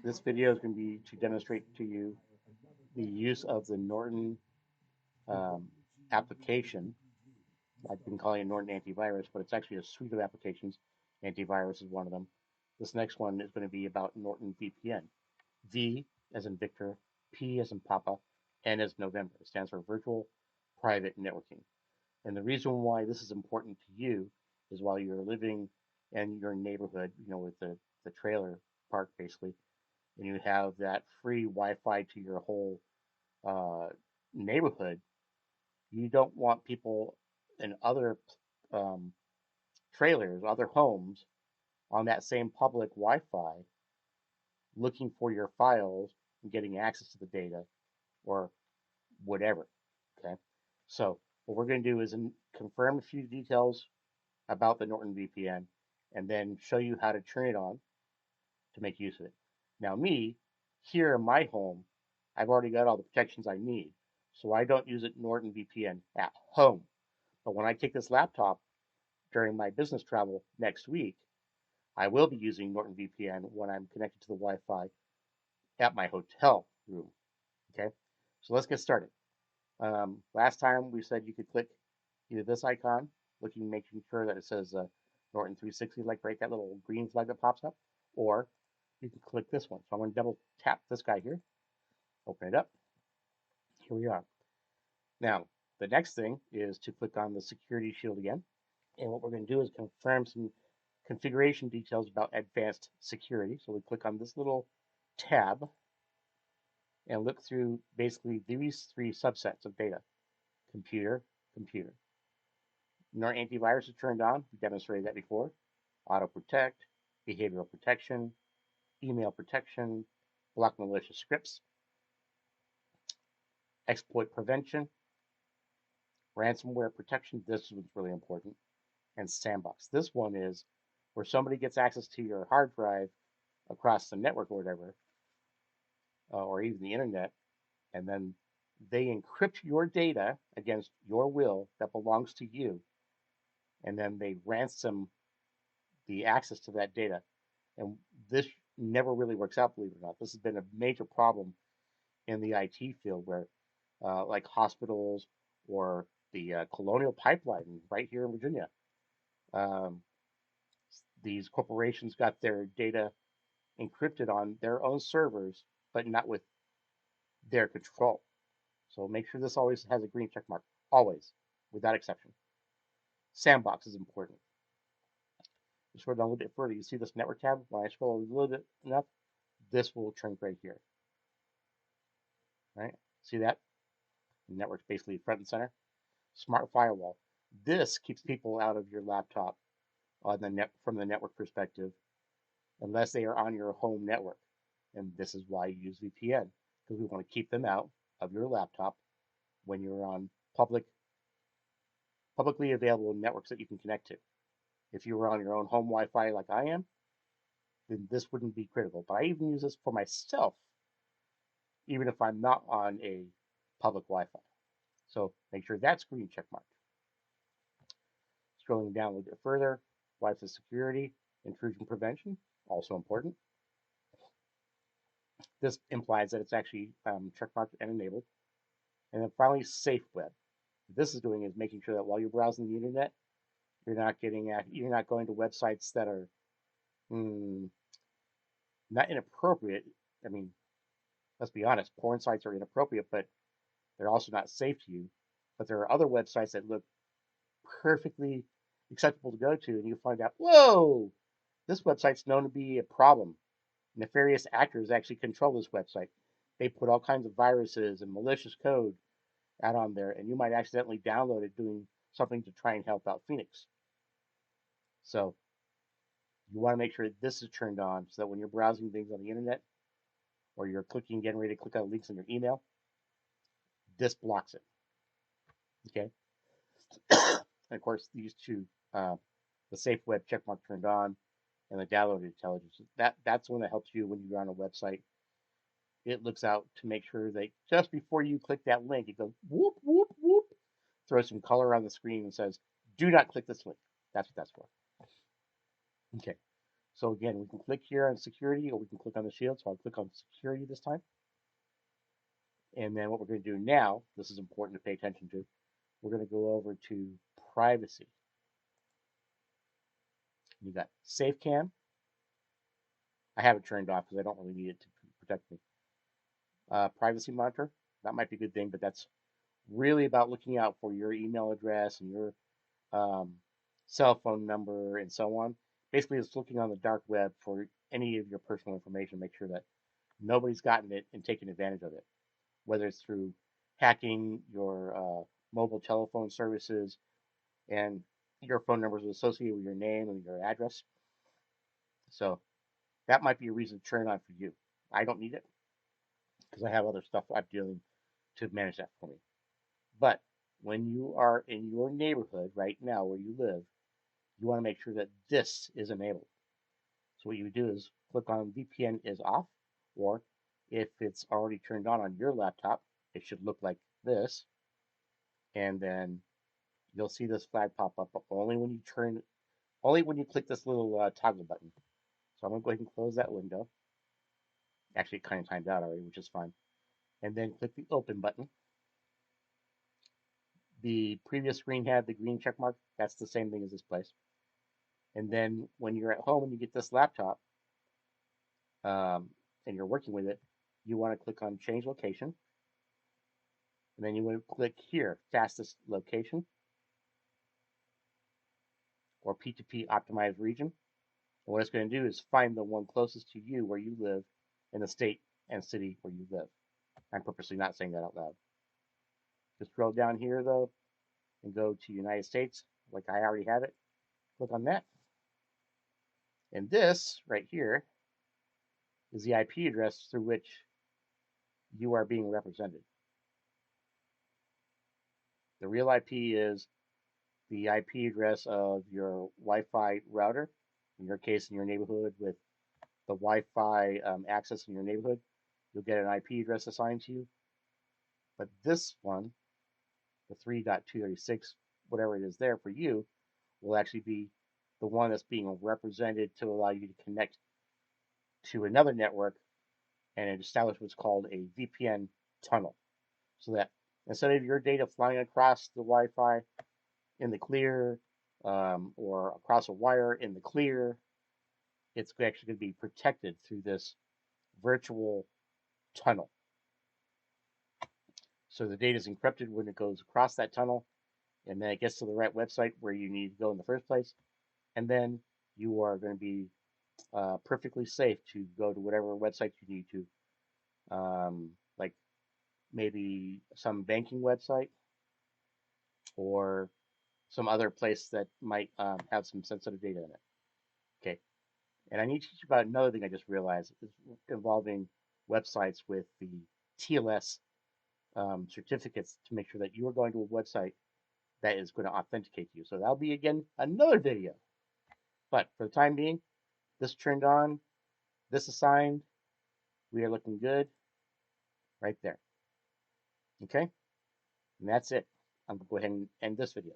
This video is going to be to demonstrate to you the use of the Norton um, application. I've been calling it Norton Antivirus, but it's actually a suite of applications. Antivirus is one of them. This next one is going to be about Norton VPN. V as in Victor, P as in Papa, N as November. It stands for Virtual Private Networking. And the reason why this is important to you is while you're living in your neighborhood, with the trailer park basically, and you have that free Wi-Fi to your whole uh, neighborhood, you don't want people in other um, trailers, other homes on that same public Wi-Fi looking for your files and getting access to the data or whatever. Okay, so what we're going to do is confirm a few details about the Norton VPN and then show you how to turn it on to make use of it. Now, me, here in my home, I've already got all the protections I need, so I don't use it Norton VPN at home. But when I take this laptop during my business travel next week, I will be using Norton VPN when I'm connected to the Wi-Fi at my hotel room. Okay, so let's get started. Last time we said you could click either this icon, making sure that it says Norton 360, like right, that little green flag that pops up, or you can click this one. So I'm going to double tap this guy here, open it up. Here we are. Now, the next thing is to click on the security shield again. And what we're going to do is confirm some configuration details about advanced security. So we click on this little tab and look through basically these three subsets of data: computer, computer. Norton antivirus is turned on. We demonstrated that before. Auto protect, behavioral protection, email protection, block malicious scripts, exploit prevention, ransomware protection. This one's really important. And sandbox. This one is where somebody gets access to your hard drive across the network or whatever, or even the internet, and then they encrypt your data against your will that belongs to you, and then they ransom the access to that data. And this never really works out, believe it or not. This has been a major problem in the IT field where, like hospitals or the Colonial Pipeline right here in Virginia, um, these corporations got their data encrypted on their own servers, but not with their control. So make sure this always has a green check mark, always, without exception. Sandbox is important. Scroll down a little bit further, you see this network tab. When I scroll a little bit enough, this will turn right here. Right? See that? The network's basically front and center. Smart firewall. This keeps people out of your laptop on the net from the network perspective, unless they are on your home network. And this is why you use VPN, because we want to keep them out of your laptop when you're on publicly available networks that you can connect to. If you were on your own home Wi-Fi like I am, then this wouldn't be critical. But I even use this for myself, even if I'm not on a public Wi-Fi. So make sure that's green check mark. Scrolling down a little bit further, Wi-Fi security, intrusion prevention, also important. This implies that it's actually checkmarked and enabled. And then finally, safe web. What this is doing is making sure that while you're browsing the internet, you're not going to websites that are not inappropriate. I mean, let's be honest, porn sites are inappropriate, but they're also not safe to you. But there are other websites that look perfectly acceptable to go to, and you find out, whoa, this website's known to be a problem. Nefarious actors actually control this website. They put all kinds of viruses and malicious code out on there, and you might accidentally download it doing something to try and help out Phoenix. So you want to make sure this is turned on so that when you're browsing things on the internet or you're getting ready to click on links in your email, this blocks it. Okay. And of course, these two, the safe web checkmark turned on and the downloaded intelligence, that's the one that helps you when you're on a website. It looks out to make sure that just before you click that link, it goes whoop, whoop, whoop, throws some color on the screen and says, do not click this link. That's what that's for. Okay. So again, we can click here on security, or we can click on the shield. So I'll click on security this time. And then what we're going to do now, this is important to pay attention to, we're going to go over to privacy. You got safe cam. I have it turned off because I don't really need it to protect me. Privacy monitor, that might be a good thing, but that's really about looking out for your email address and your um, cell phone number and so on. Basically, it's looking on the dark web for any of your personal information. Make sure that nobody's gotten it and taken advantage of it, whether it's through hacking your mobile telephone services and your phone numbers associated with your name and your address. So that might be a reason to turn it on for you. I don't need it because I have other stuff I'm doing to manage that for me. But when you are in your neighborhood right now where you live, you want to make sure that this is enabled. So what you would do is click on VPN is off, or if it's already turned on your laptop, it should look like this. And then you'll see this flag pop up, but only when you click this little toggle button. So I'm going to go ahead and close that window. Actually, it kind of timed out already, which is fine. And then click the open button. The previous screen had the green check mark. That's the same thing as this place. And then when you're at home and you get this laptop and you're working with it, you want to click on change location. And then you want to click here, fastest location or P2P optimized region. And what it's going to do is find the one closest to you where you live in the state and city where you live. I'm purposely not saying that out loud. Just scroll down here though and go to United States, like I already have it. Click on that. And this right here is the IP address through which you are being represented. The real IP is the IP address of your Wi-Fi router. In your case, in your neighborhood with the Wi-Fi access in your neighborhood, you'll get an IP address assigned to you. But this one, the 3.236, whatever it is there for you, will actually be the one that's being represented to allow you to connect to another network and establish what's called a VPN tunnel. So that instead of your data flying across the Wi-Fi in the clear or across a wire in the clear, it's actually going to be protected through this virtual tunnel. So the data is encrypted when it goes across that tunnel, and then it gets to the right website where you need to go in the first place, and then you are going to be perfectly safe to go to whatever website you need to, like maybe some banking website or some other place that might have some sensitive data in it. Okay, and I need to teach you about another thing I just realized is involving websites with the TLS certificates to make sure that you are going to a website that is going to authenticate you. So that'll be, again, another video. But for the time being, this turned on, this assigned, we are looking good right there. Okay? And that's it. I'm going to go ahead and end this video.